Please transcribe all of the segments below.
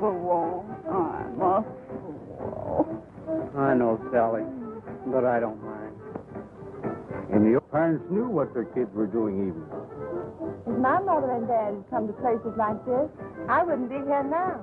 fool. I'm a fool. I know, Sally, but I don't mind. And your parents knew what their kids were doing even. If my mother and dad had come to places like this, I wouldn't be here now.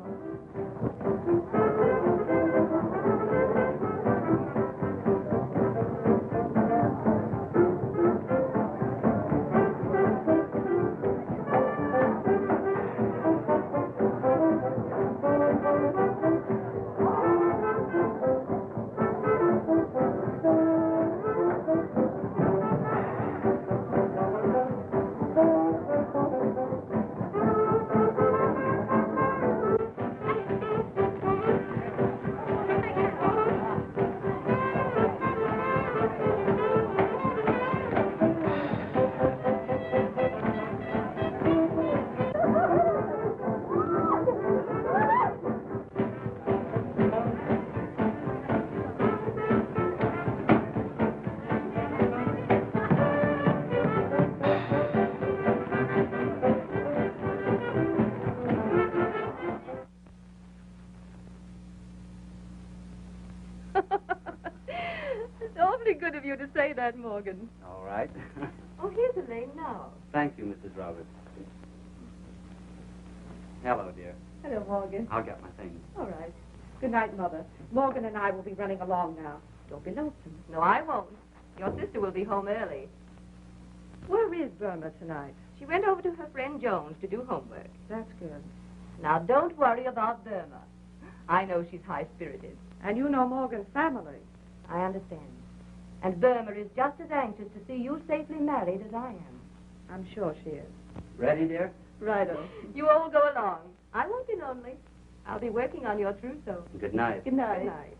It's awfully good of you to say that, Morgan. All right. Oh, here's Elaine now. Thank you, Mrs. Roberts. Hello, dear. Hello, Morgan. I'll get my things. All right. Good night, Mother. Morgan and I will be running along now. Don't be lonesome. No, I won't. Your sister will be home early. Where is Burma tonight? She went over to her friend Jones to do homework. That's good. Now, don't worry about Burma. I know she's high-spirited. And you know Morgan's family. I understand. And Burma is just as anxious to see you safely married as I am. I'm sure she is. Ready, dear? Righto. You all go along. I won't be lonely. I'll be working on your trousseau. Good night. Good night. Good night.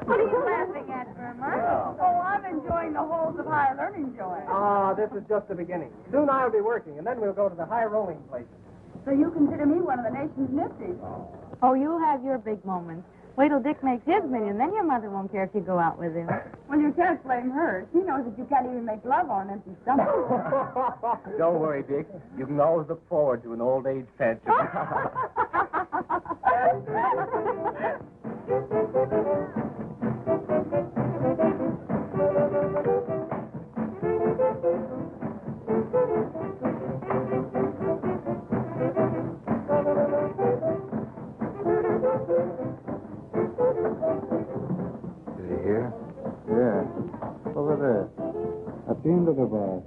What are you laughing at, Burma? Oh, I'm enjoying the holes of higher learning, Joy. Ah, this is just the beginning. Soon I'll be working, and then we'll go to the high rolling places. So you consider me one of the nation's nifties? Oh, you'll have your big moments. Wait till Dick makes his million, then your mother won't care if you go out with him. Well, you can't blame her. She knows that you can't even make love on an empty stomach. Don't worry, Dick. You can always look forward to an old age pension. Did you hear? Yeah. Over there. At the end of the bar.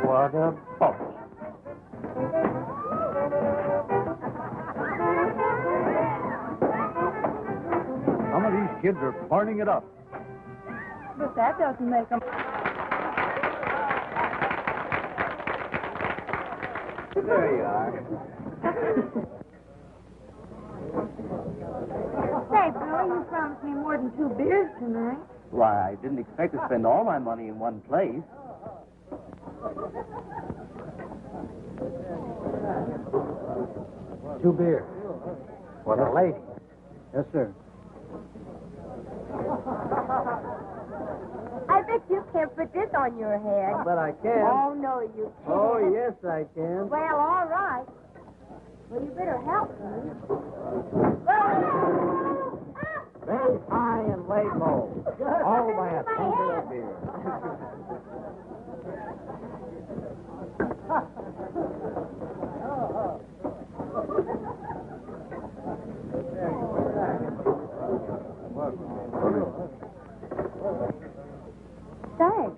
What a boss. Some of these kids are partying it up. But that doesn't make them... There you are. Say, Billy, you promised me more than 2 beers tonight. Why, I didn't expect to spend all my money in one place. Two beers. For the lady. Yes, sir. I bet you can't put this on your head. But I can. Oh, no, you can't. Oh, yes, I can. Well, all right. Well, you better help me. Very high and lay low. All that under a beer. Thanks.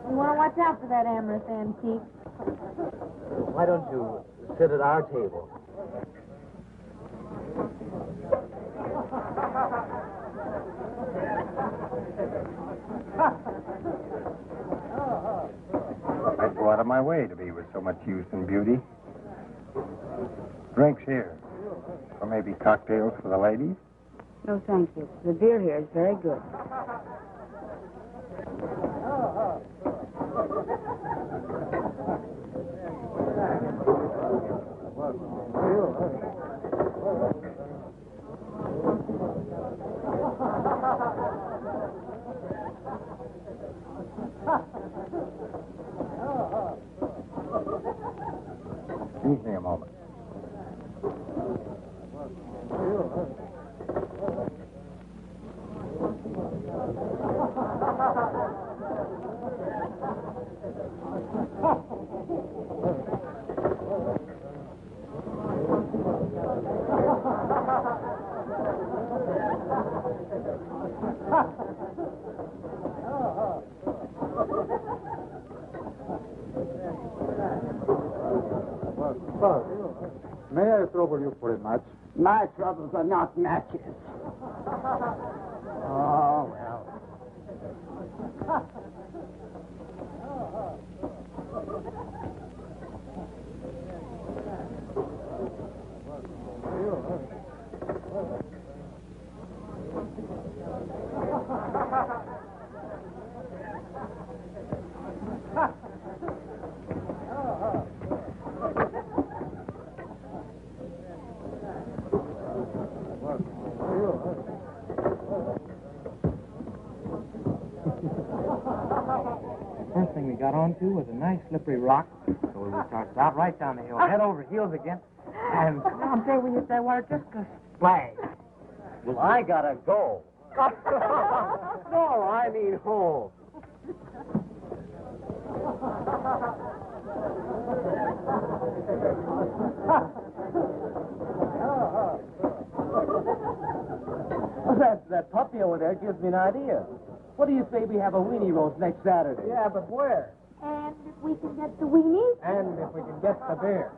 You want to watch out for that amorous antique. Why don't you sit at our table? I'd go out of my way to be with so much youth and beauty. Drinks here. Or maybe cocktails for the ladies. No, thank you. The beer here is very good. Excuse me a moment. May I trouble you for a match? My troubles are not matches. Oh, well. First thing we got onto was a nice slippery rock, so we started out right down the hill, head over heels again, and come say we hit that water just a splash. Well, I gotta go. No, I mean home. That puppy over there gives me an idea. What do you say we have a weenie roast next Saturday? Yeah, but where? And if we can get the weenies? And if we can get the beer.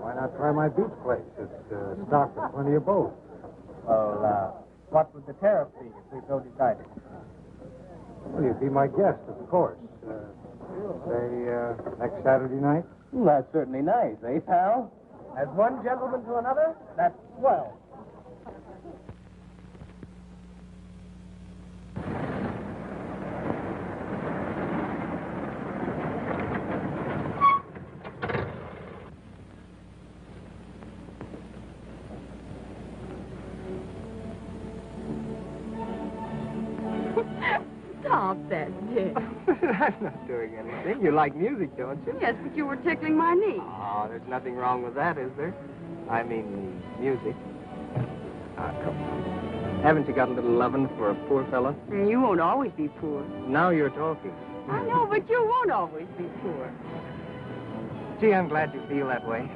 Why not try my beach place? It's stocked with plenty of both. Well, what would the tariff be if we so decided? Well, you'd be my guest, of course. Say, next Saturday night? Well, that's certainly nice, eh, pal? As one gentleman to another, that's swell. Stop that, Dick. I'm not doing anything. You like music, don't you? Yes, but you were tickling my knee. Oh, there's nothing wrong with that, is there? I mean, music. Ah, come on. Haven't you got a little lovin' for a poor fella? And you won't always be poor. Now you're talking. I know, but you won't always be poor. Gee, I'm glad you feel that way.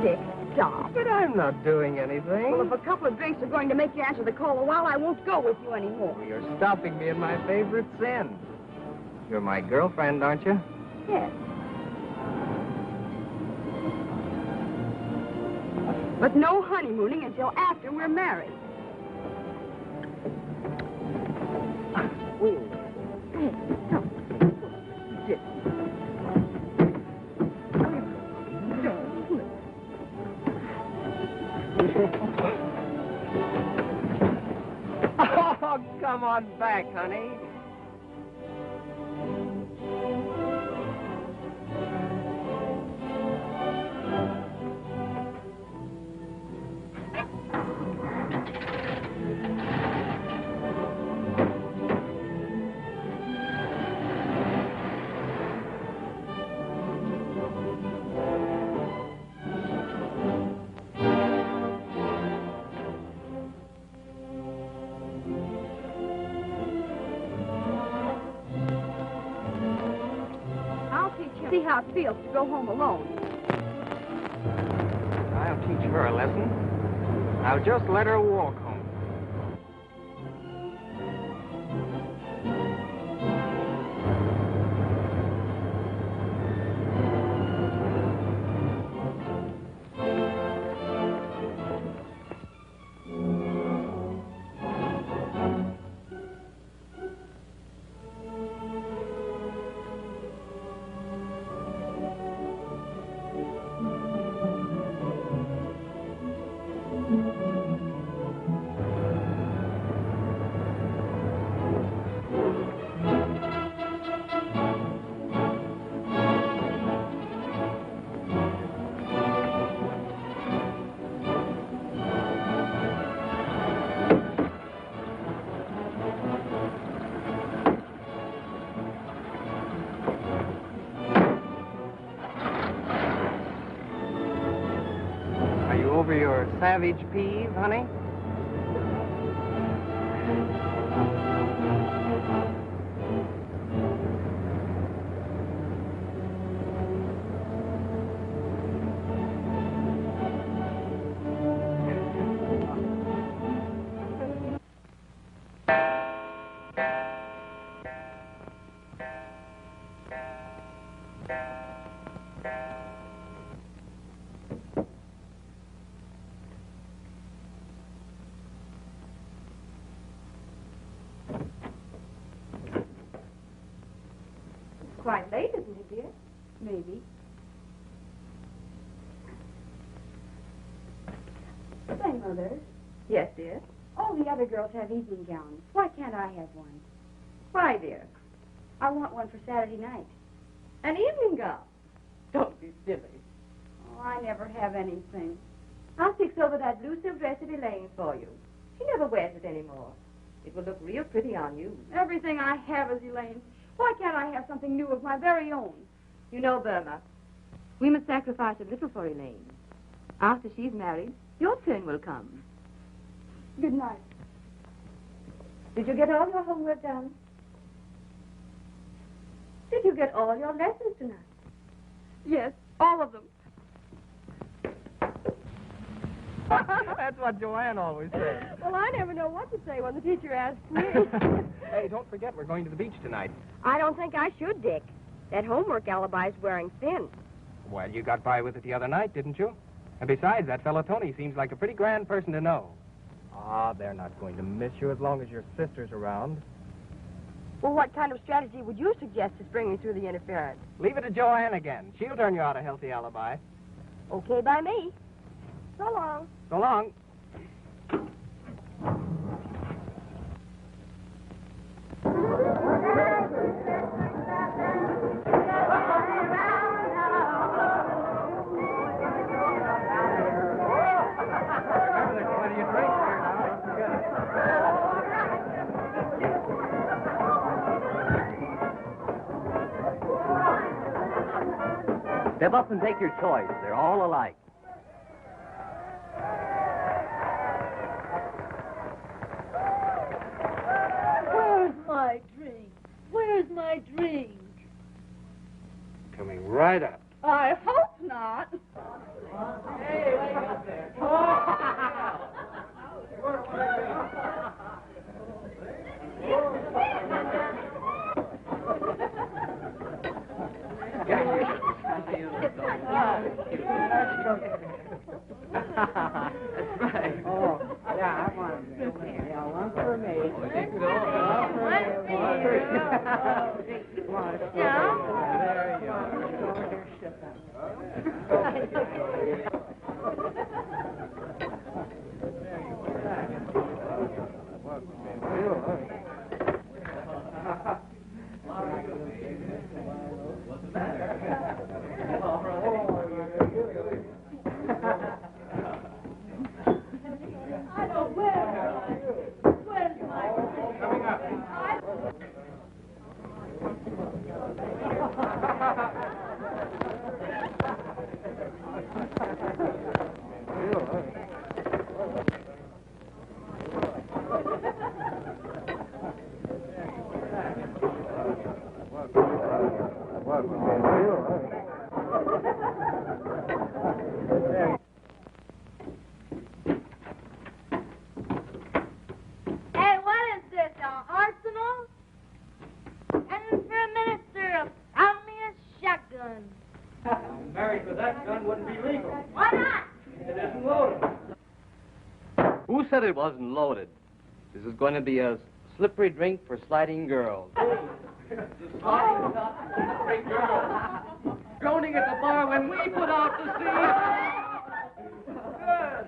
Dick, stop. But I'm not doing anything. Well, if a couple of drinks are going to make you answer the call a while, I won't go with you anymore. You're stopping me in my favorite sin. You're my girlfriend, aren't you? Yes. But no honeymooning until after we're married. Hey, stop. Dick. Oh, come on back, honey. how it feels to go home alone. I'll teach her a lesson. I'll just let her walk home. Over your savage peeve, honey? Quite late, isn't it, dear? Maybe. Say, Mother. Yes, dear. All the other girls have evening gowns. Why can't I have one? Why, dear? I want one for Saturday night. An evening gown. Don't be silly. Oh, I never have anything. I'll fix over that blue silk dress of Elaine's for you. She never wears it anymore. It will look real pretty on you. Everything I have is Elaine's. Why can't I have something new of my very own? You know, Burma, we must sacrifice a little for Elaine. After she's married, your turn will come. Good night. Did you get all your homework done? Did you get all your lessons tonight? Yes, all of them. That's what Joanne always says. Well, I never know what to say when the teacher asks me. Hey, don't forget, we're going to the beach tonight. I don't think I should, Dick. That homework alibi's wearing thin. Well, you got by with it the other night, didn't you? And besides, that fellow Tony seems like a pretty grand person to know. Ah, they're not going to miss you as long as your sister's around. Well, what kind of strategy would you suggest to spring me through the interference? Leave it to Joanne again. She'll turn you out a healthy alibi. Okay by me. So long. So long. Step up and take your choice. They're all alike. Where's my drink? Where's my drink? Coming right up. I hope not. Hey, wake up there. That's right. Oh, yeah, I want it. Yeah, one for me. One for you. There you are. Here, ship I don't where's my drink? Coming up. said it wasn't loaded. This is going to be a slippery drink for sliding girls. Slippery girls. Droning at the bar when we put out to sea. Good.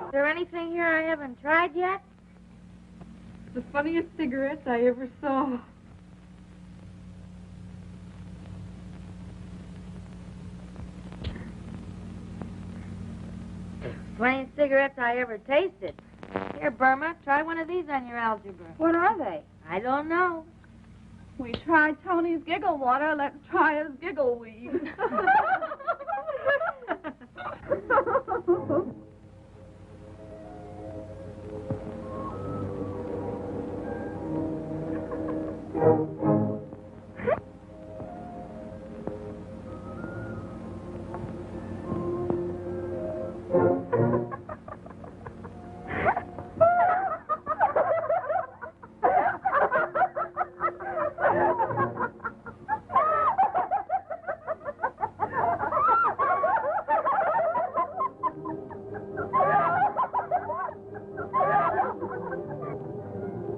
Is there anything here I haven't tried yet? The funniest cigarettes I ever saw. Funniest cigarettes I ever tasted. Here, Burma, try one of these on your algebra. What are they? I don't know. We tried Tony's giggle water. Let's try his giggle weed.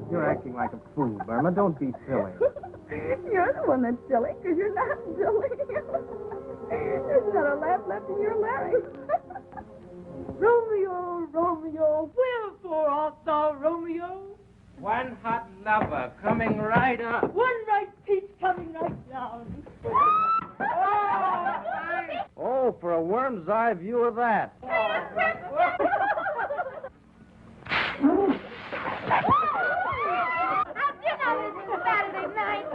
You're acting like a fool, Burma. Don't be silly. You're the one that's silly, because you're not silly. There's not a laugh left in your larynx. Romeo, Romeo, wherefore art thou Romeo? One hot lover coming right up. One right piece coming right down. Oh, for a worm's eye view of that. Saturday night.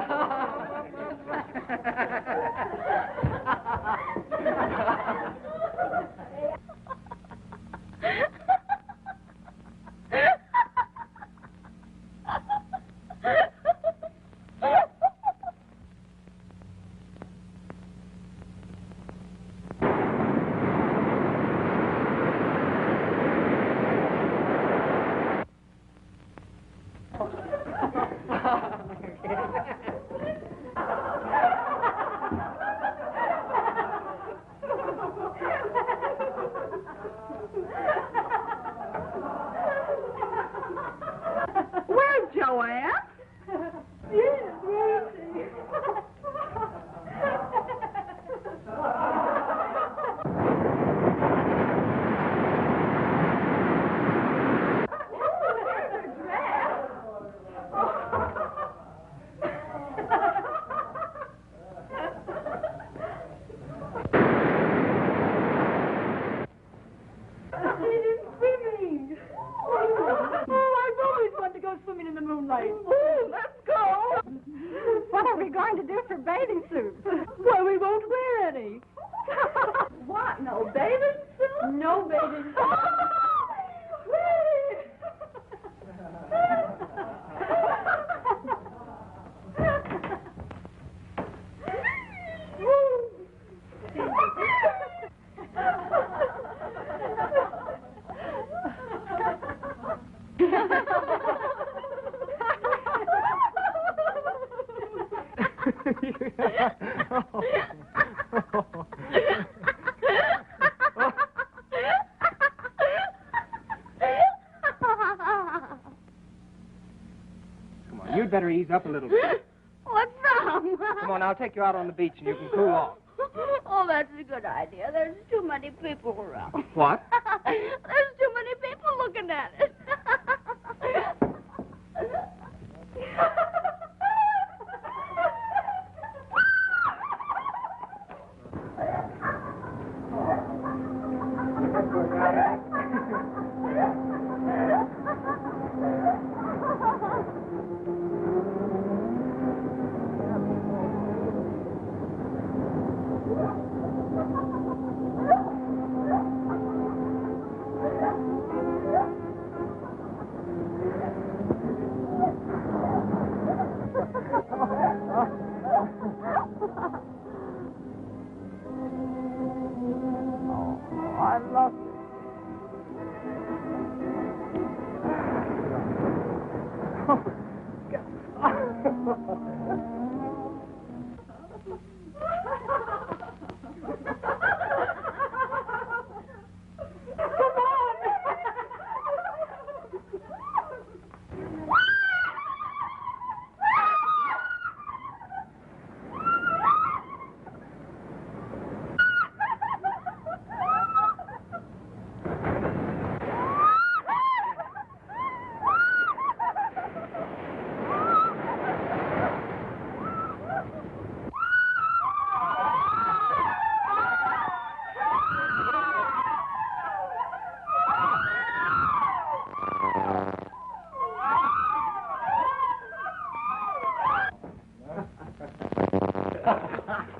Where's Joanne? Yes, where is she? Swimming. Oh, I've always wanted to go swimming in the moonlight. Oh, let's go. What are we going to do for bathing suits? Well, we won't wear any. What? No bathing suit? No bathing Come on, you'd better ease up a little bit. What's wrong? Come on, I'll take you out on the beach and you can cool off. Oh, that's a good idea. There's too many people around. What? There's too many people looking at it.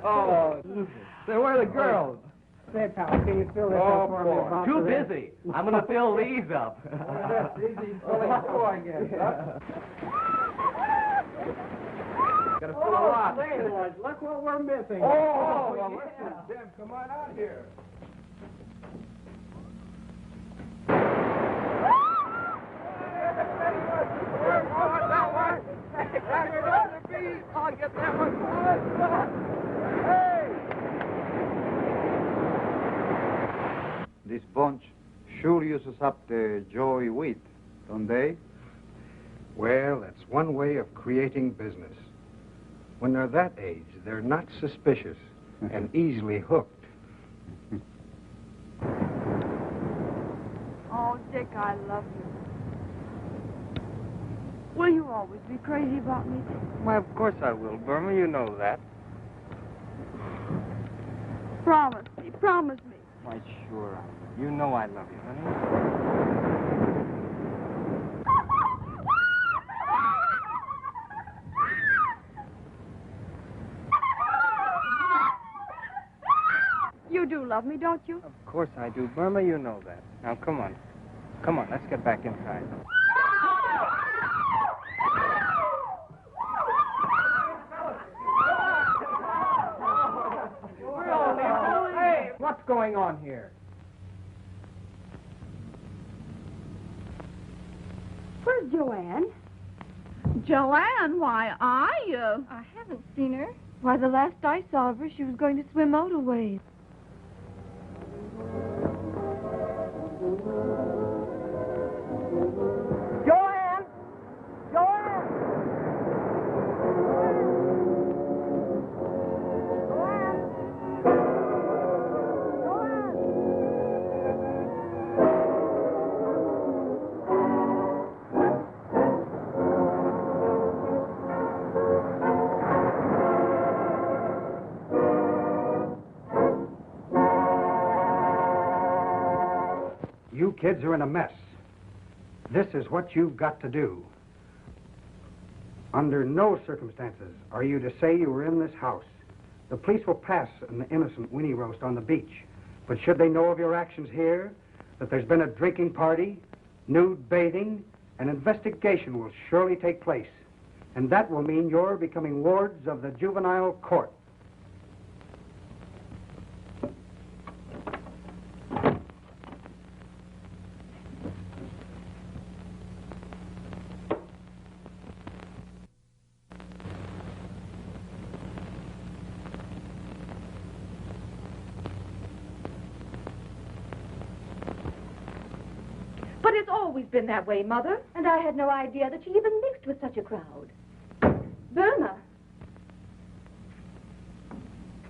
Oh, so where are the girls? Say, pal, can you fill this Oh, up for me? boy. about Too the- busy. I'm going to fill these up. That's easy filling too, I guess. Got to fill a lot. Say, boys, look what we're missing. Oh, well, yeah. listen, Jim, come on out here. I'll get that one. This bunch sure uses up the joy wheat, don't they? Well, that's one way of creating business. When they're that age, they're not suspicious and easily hooked. Oh, Dick, I love you. Will you always be crazy about me? Why, of course I will, Burma. You know that. Promise me, promise me. Why, sure I will. You know I love you, honey. You do love me, don't you? Of course I do, Burma. You know that. Now, come on. Come on, let's get back inside. Hey, what's going on here? Where's Joanne? Joanne, why, I haven't seen her. Why, the last I saw of her, she was going to swim out a ways. Joanne! Joanne! You kids are in a mess. This is what you've got to do. Under no circumstances are you to say you were in this house. The police will pass an innocent Winnie roast on the beach. But should they know of your actions here, that there's been a drinking party, nude bathing, an investigation will surely take place. And that will mean you're becoming wards of the juvenile court. But it's always been that way, Mother. And I had no idea that she even mixed with such a crowd. Burma.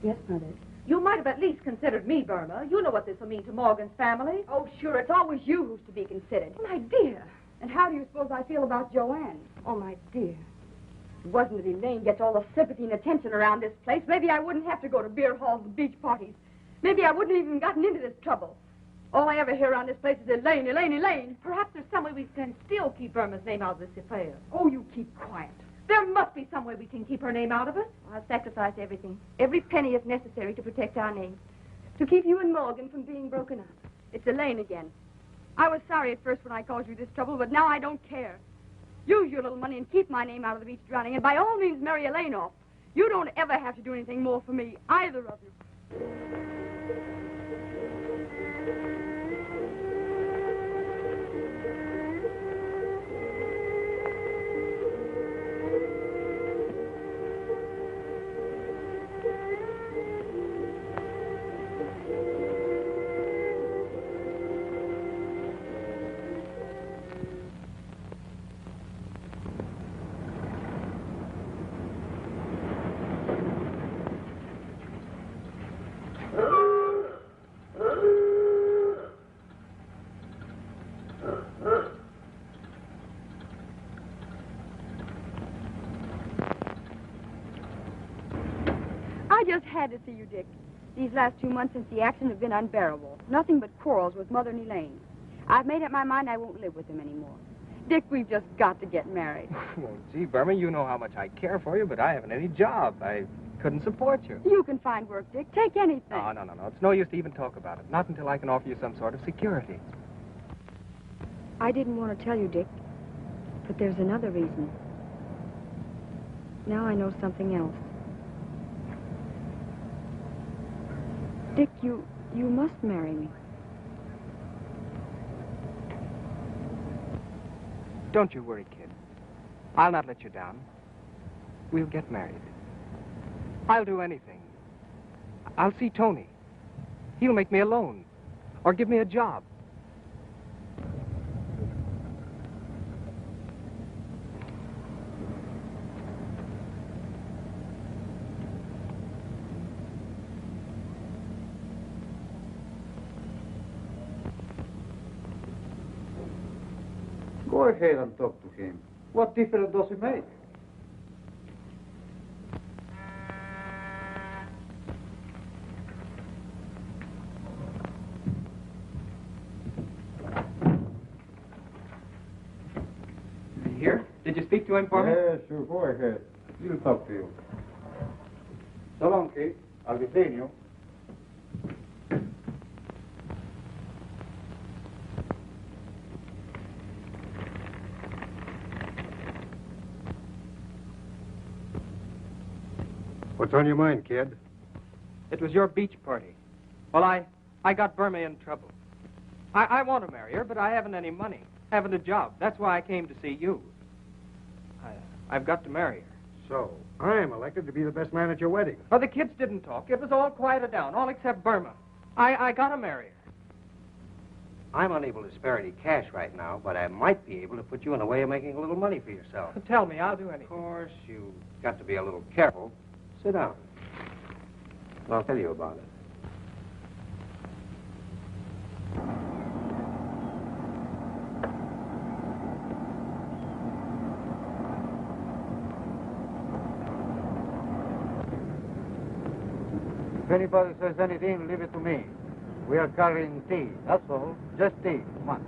Yes, Mother. You might have at least considered me, Burma. You know what this will mean to Morgan's family. Oh, sure, it's always you who's to be considered. My dear. And how do you suppose I feel about Joanne? Oh, my dear. If it wasn't that Elaine gets all the sympathy and attention around this place, maybe I wouldn't have to go to beer halls and beach parties. Maybe I wouldn't have even gotten into this trouble. All I ever hear around this place is Elaine, Elaine, Elaine. Perhaps there's some way we can still keep Burma's name out of this affair. Oh, you keep quiet. There must be some way we can keep her name out of it. I'll sacrifice everything. Every penny is necessary to protect our name. To keep you and Morgan from being broken up. It's Elaine again. I was sorry at first when I caused you this trouble, but now I don't care. Use your little money and keep my name out of the beach drowning, and by all means marry Elaine off. You don't ever have to do anything more for me, either of you. I just had to see you, Dick. These last 2 months since the accident have been unbearable. Nothing but quarrels with Mother and Elaine. I've made up my mind I won't live with them anymore. Dick, we've just got to get married. Well, gee, Burma, you know how much I care for you, but I haven't any job. I've couldn't support you. You can find work, Dick. Take anything. No. It's no use to even talk about it. Not until I can offer you some sort of security. I didn't want to tell you, Dick, but there's another reason. Now I know something else. Dick, you must marry me. Don't you worry, kid. I'll not let you down. We'll get married. I'll do anything. I'll see Tony. He'll make me a loan or give me a job. Go ahead and talk to him. What difference does it make? Is he here? Did you speak to him for me? Yeah, sure. Go ahead. He'll talk to you. So long, Kate. I'll be seeing you. What's on your mind, kid? It was your beach party. Well, I got Burma in trouble. I want to marry her, but I haven't any money. Haven't a job. That's why I came to see you. I've got to marry her. So, I'm elected to be the best man at your wedding. Well, the kids didn't talk. It was all quieted down, all except Burma. I got to marry her. I'm unable to spare any cash right now, but I might be able to put you in a way of making a little money for yourself. Tell me, I'll do anything. Of course, you've got to be a little careful. Sit down. And I'll tell you about it. If anybody says anything, leave it to me. We are carrying tea. That's all. Just tea. Come on.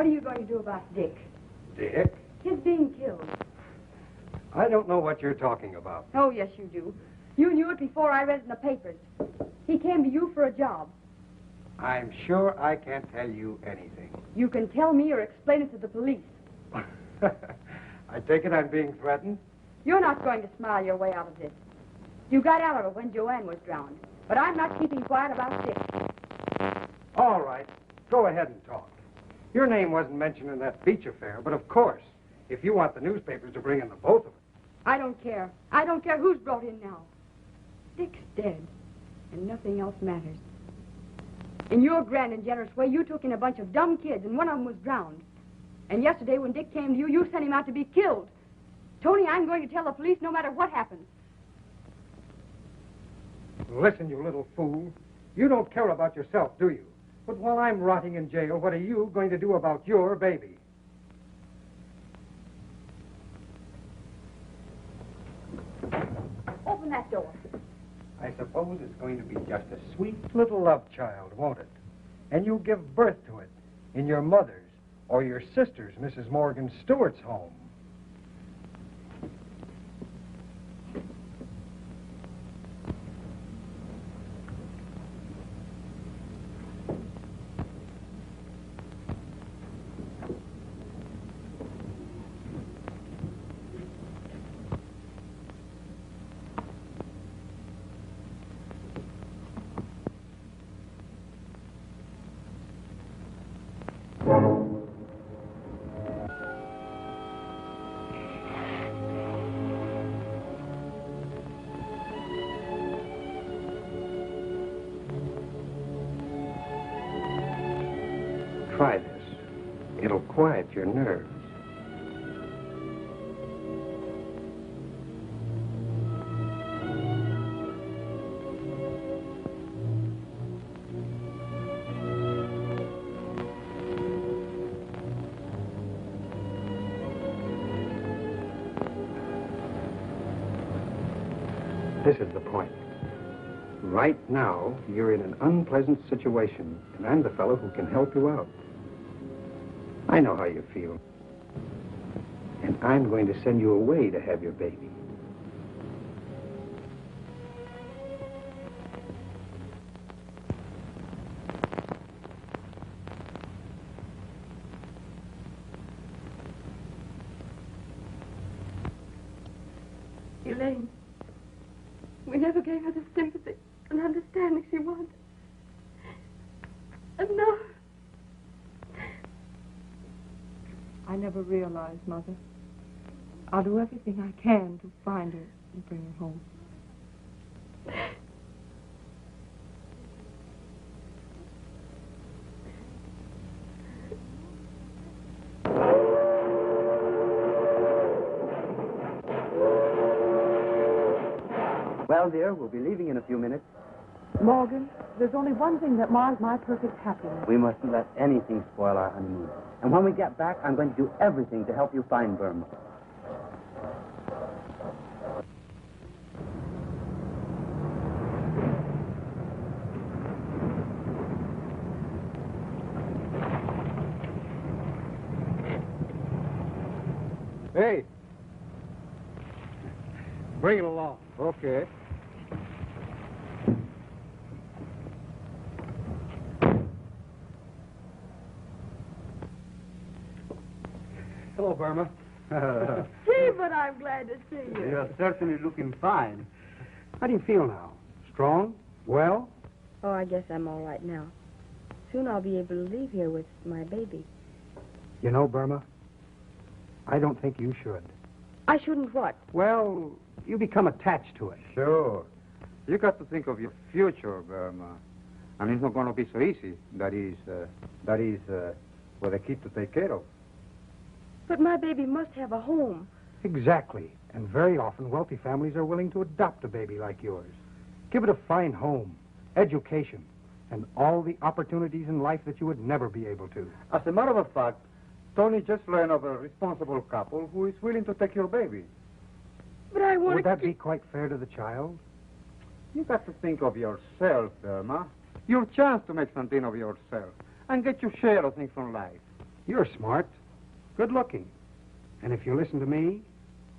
What are you going to do about Dick? Dick? His being killed. I don't know what you're talking about. Oh, yes, you do. You knew it before I read it in the papers. He came to you for a job. I'm sure I can't tell you anything. You can tell me or explain it to the police. I take it I'm being threatened? You're not going to smile your way out of this. You got out of it when Joanne was drowned. But I'm not keeping quiet about Dick. All right. Go ahead and talk. Your name wasn't mentioned in that beach affair, but of course, if you want the newspapers to bring in the both of us. I don't care. I don't care who's brought in now. Dick's dead, and nothing else matters. In your grand and generous way, you took in a bunch of dumb kids, and one of them was drowned. And yesterday, when Dick came to you, you sent him out to be killed. Tony, I'm going to tell the police no matter what happens. Listen, you little fool. You don't care about yourself, do you? But while I'm rotting in jail, what are you going to do about your baby? Open that door. I suppose it's going to be just a sweet little love child, won't it? And you'll give birth to it in your mother's or your sister's, Mrs. Morgan Stewart's home. Try this. It'll quiet your nerves. This is the point. Right now, you're in an unpleasant situation, and I'm the fellow who can help you out. I know how you feel. And I'm going to send you away to have your baby. Elaine, we never gave her the sympathy and understanding she wanted. And now... I never realized, Mother. I'll do everything I can to find her and bring her home. Well, dear, we'll be leaving in a few minutes. Morgan, there's only one thing that mars my perfect happiness. We mustn't let anything spoil our honeymoon. And when we get back, I'm going to do everything to help you find Burma. Hey. Bring it along. Okay. Hello, Burma. Gee, but I'm glad to see you. You're certainly looking fine. How do you feel now? Strong? Well? Oh, I guess I'm all right now. Soon I'll be able to leave here with my baby. You know, Burma, I don't think you should. I shouldn't what? Well, you become attached to it. Sure. You got to think of your future, Burma. And it's not going to be so easy. That is, with a kid to take care of. But my baby must have a home. Exactly. And very often, wealthy families are willing to adopt a baby like yours. Give it a fine home, education, and all the opportunities in life that you would never be able to. As a matter of fact, Tony just learned of a responsible couple who is willing to take your baby. But I want Would that be quite fair to the child? You got to think of yourself, Irma. Your chance to make something of yourself and get your share of things from life. You're smart, good looking. And if you listen to me,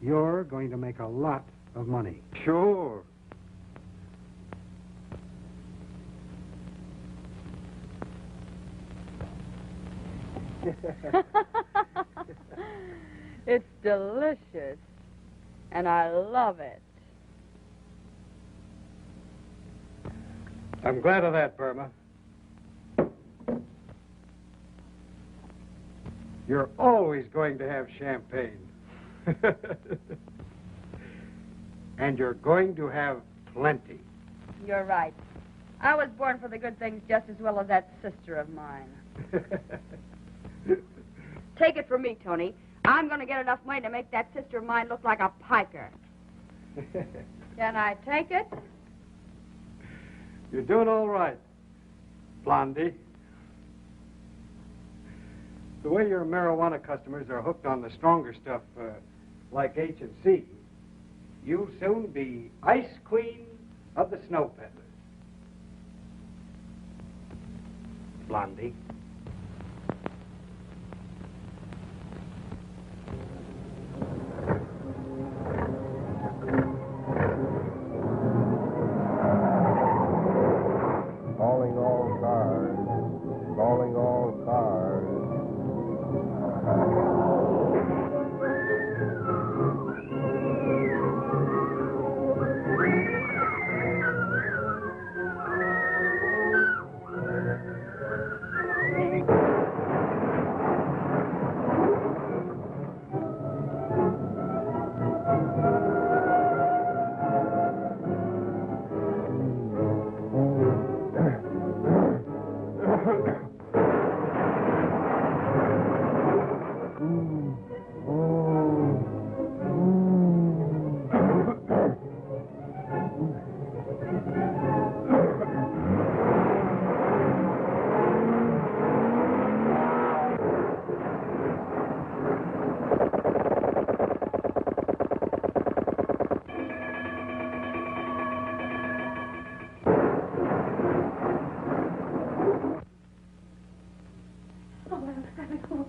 you're going to make a lot of money. Sure. It's delicious, and I love it. I'm glad of that, Burma. You're always going to have champagne. And you're going to have plenty. You're right. I was born for the good things just as well as that sister of mine. Take it from me, Tony. I'm going to get enough money to make that sister of mine look like a piker. Can I take it? You're doing all right, Blondie. The way your marijuana customers are hooked on the stronger stuff, like H&C, you'll soon be Ice Queen of the Snow Peddlers. Blondie. Calling all cars. Calling all cars.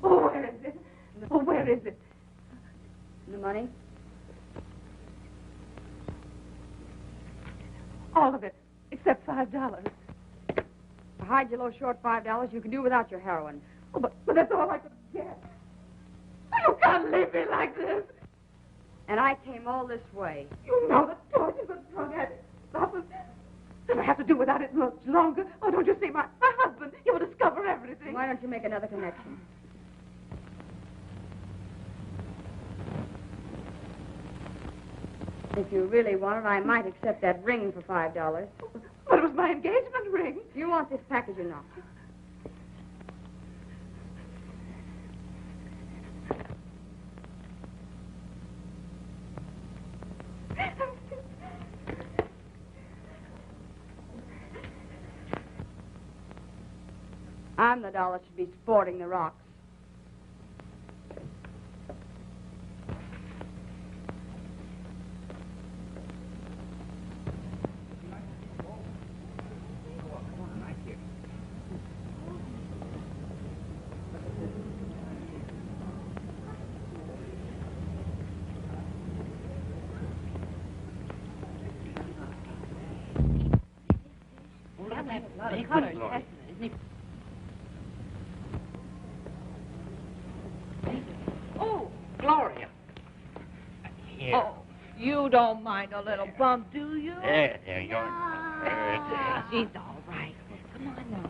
Oh, where is it? Oh, where is it? The money? All of it, except $5. To hide your low short $5, you can do without your heroin. Oh, but that's all I could get. You can't leave me like this. And I came all this way. You know that George is a drug addict. Stop and I have to do without it much longer. Oh, don't you see, my husband, he will discover everything. Why don't you make another connection? If you really want it, I might accept that ring for $5. But it was my engagement ring. You want this package or not? I'm the doll that should be sporting the rocks. Oh, Gloria. Here. oh, you don't mind a little bump, do you? There, you're... Ah, she's all right. Come on now.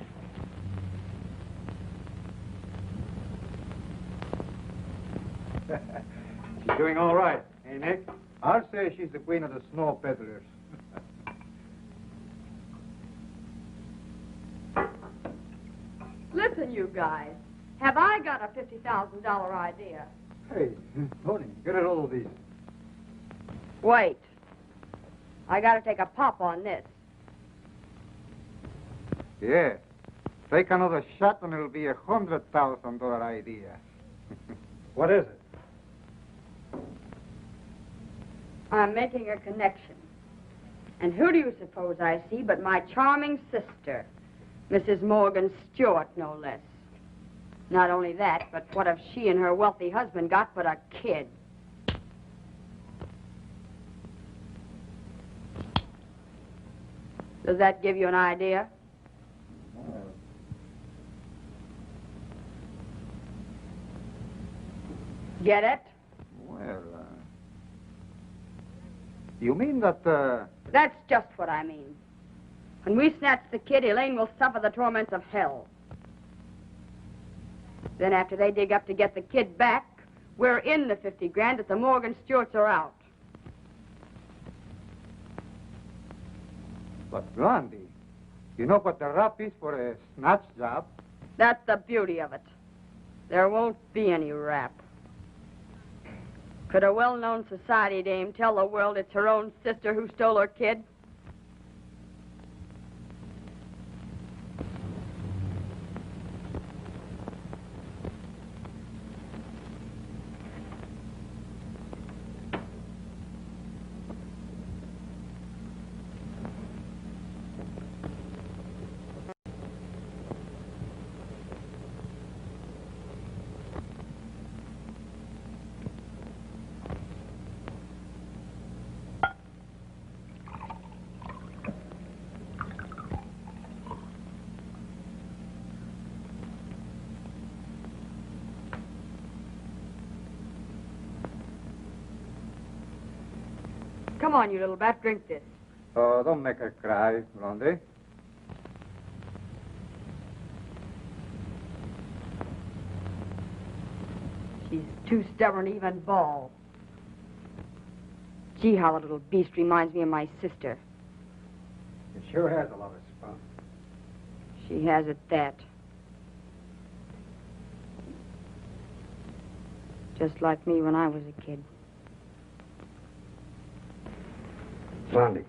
She's doing all right, eh, Nick? I'll say she's the queen of the snow peddlers. Listen, you guys. Have I got a $50,000 idea? Hey, Tony, get a hold of these. Wait. I got to take a pop on this. Yeah. Take another shot and it'll be a $100,000 idea. What is it? I'm making a connection. And who do you suppose I see but my charming sister, Mrs. Morgan Stewart, no less. Not only that, but what have she and her wealthy husband got but a kid? Does that give you an idea? Get it? Well, you mean that, That's just what I mean. When we snatch the kid, Elaine will suffer the torments of hell. Then after they dig up to get the kid back, we're in the 50 grand that the Morgan Stewarts are out. But Blondie, you know what the rap is for a snatch job? That's the beauty of it. There won't be any rap. Could a well-known society dame tell the world it's her own sister who stole her kid? Come on, you little bat, drink this. Oh, don't make her cry, Blondie. She's too stubborn to even bawl. Gee, how the little beast reminds me of my sister. It sure has a lot of spunk. She has it that. Just like me when I was a kid. Blondie,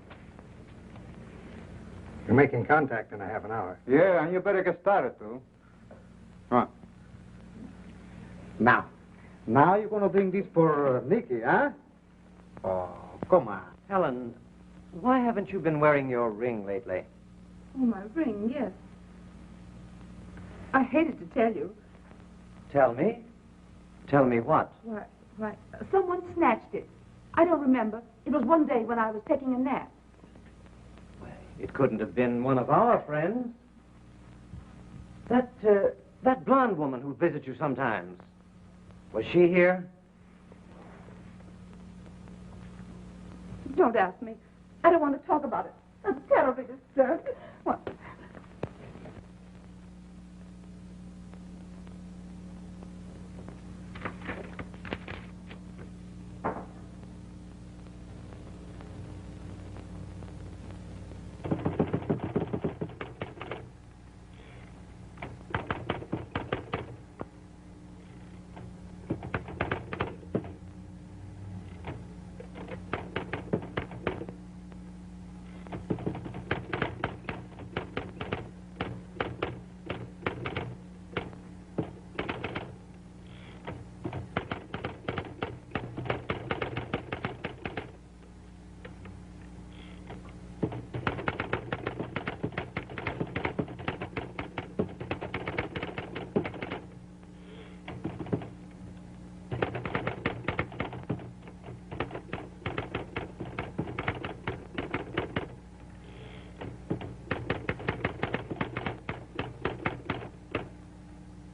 you're making contact in a half an hour. Yeah, and you better get started, too. Come on. Now you're going to bring this for Nicky, huh? Oh, come on. Helen, why haven't you been wearing your ring lately? Oh, my ring, yes. I hated to tell you. Tell me? Tell me what? Why, someone snatched it. I don't remember. It was one day when I was taking a nap. It couldn't have been one of our friends. That blonde woman who visits you sometimes. Was she here? Don't ask me. I don't want to talk about it. I'm terribly disturbed. What?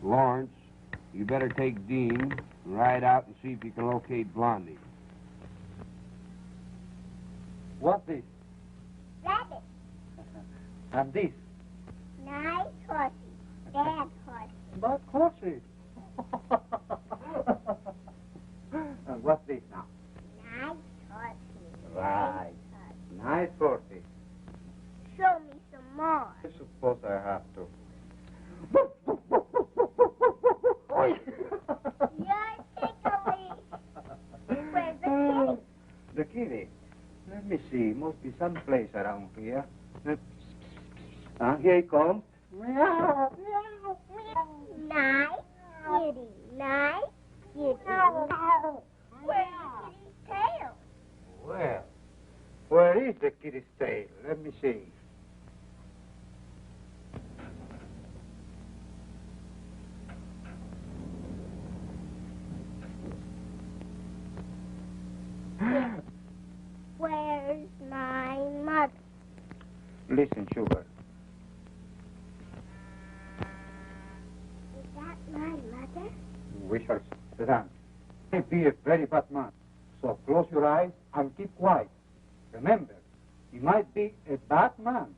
Lawrence, you better take Dean and ride out and see if you can locate Blondie. What's this? Rabbit. And this? Nice horsey. Bad horsey. But horsey. And what's this now? Nice horsey. Right. Nice horsey. Show me some more. I suppose I have to. You're tickly. Where's the kitty? The kitty? Let me see. Must be someplace around here. Here he comes. Meow. Meow. Nice kitty. Nice kitty. Where's the kitty's tail? Well, where is the kitty's tail? Let me see. Listen, Sugar. Is that my mother? We shall sit down. He may be a very bad man, so close your eyes and keep quiet. Remember, he might be a bad man.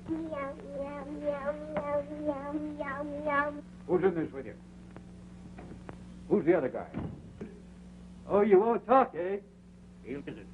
Meow, meow, meow, meow, meow, meow, meow. Who's in this with you? Who's the other guy? Oh, you won't talk, eh? He'll visit.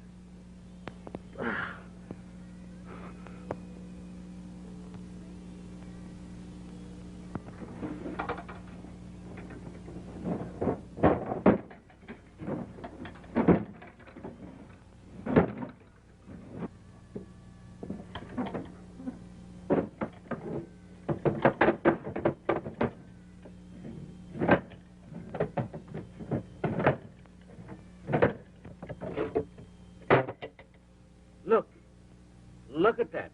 Look at that.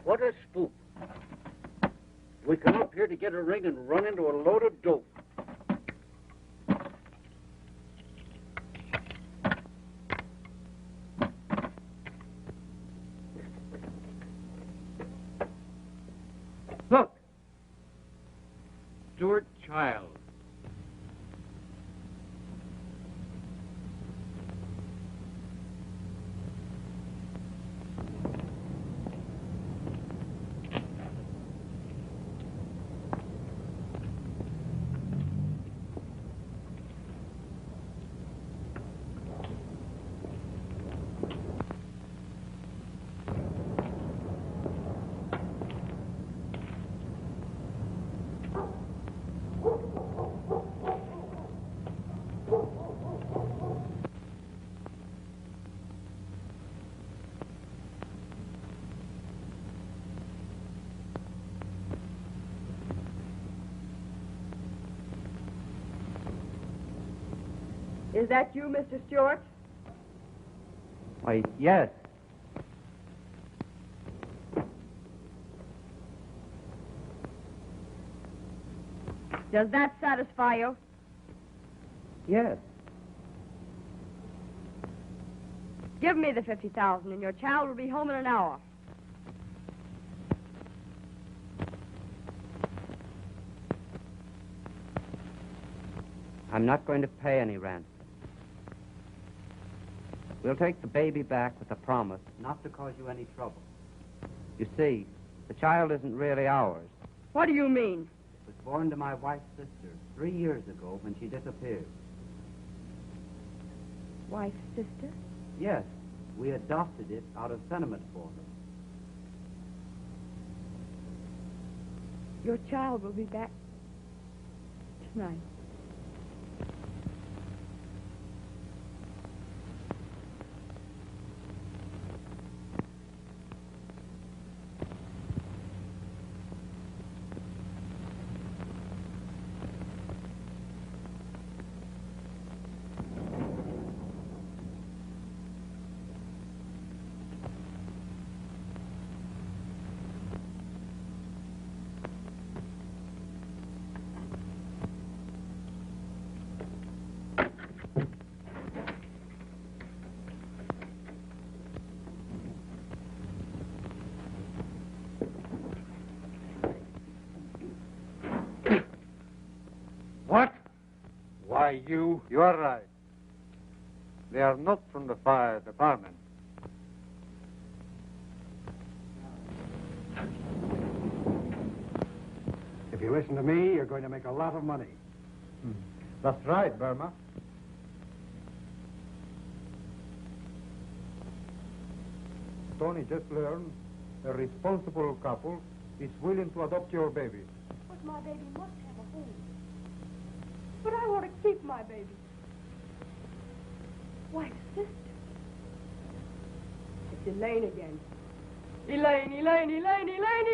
What a spook. We come up here to get a ring and run into a load of dope. Look. Stuart Child. Is that you, Mr. Stewart? Why, yes. Does that satisfy you? Yes. Give me the 50,000 and your child will be home in an hour. I'm not going to pay any rent. We'll take the baby back with a promise not to cause you any trouble. You see, the child isn't really ours. What do you mean? It was born to my wife's sister 3 years ago when she disappeared. Wife's sister? Yes, we adopted it out of sentiment for her. Your child will be back tonight. What? Why, you are right. They are not from the fire department. If you listen to me, you're going to make a lot of money. That's right, Burma. Tony just learned a responsible couple is willing to adopt your baby. But my baby must have a home. But I want to keep my baby. Why, sister. It's Elaine again. Elaine, Elaine, Elaine, Elaine,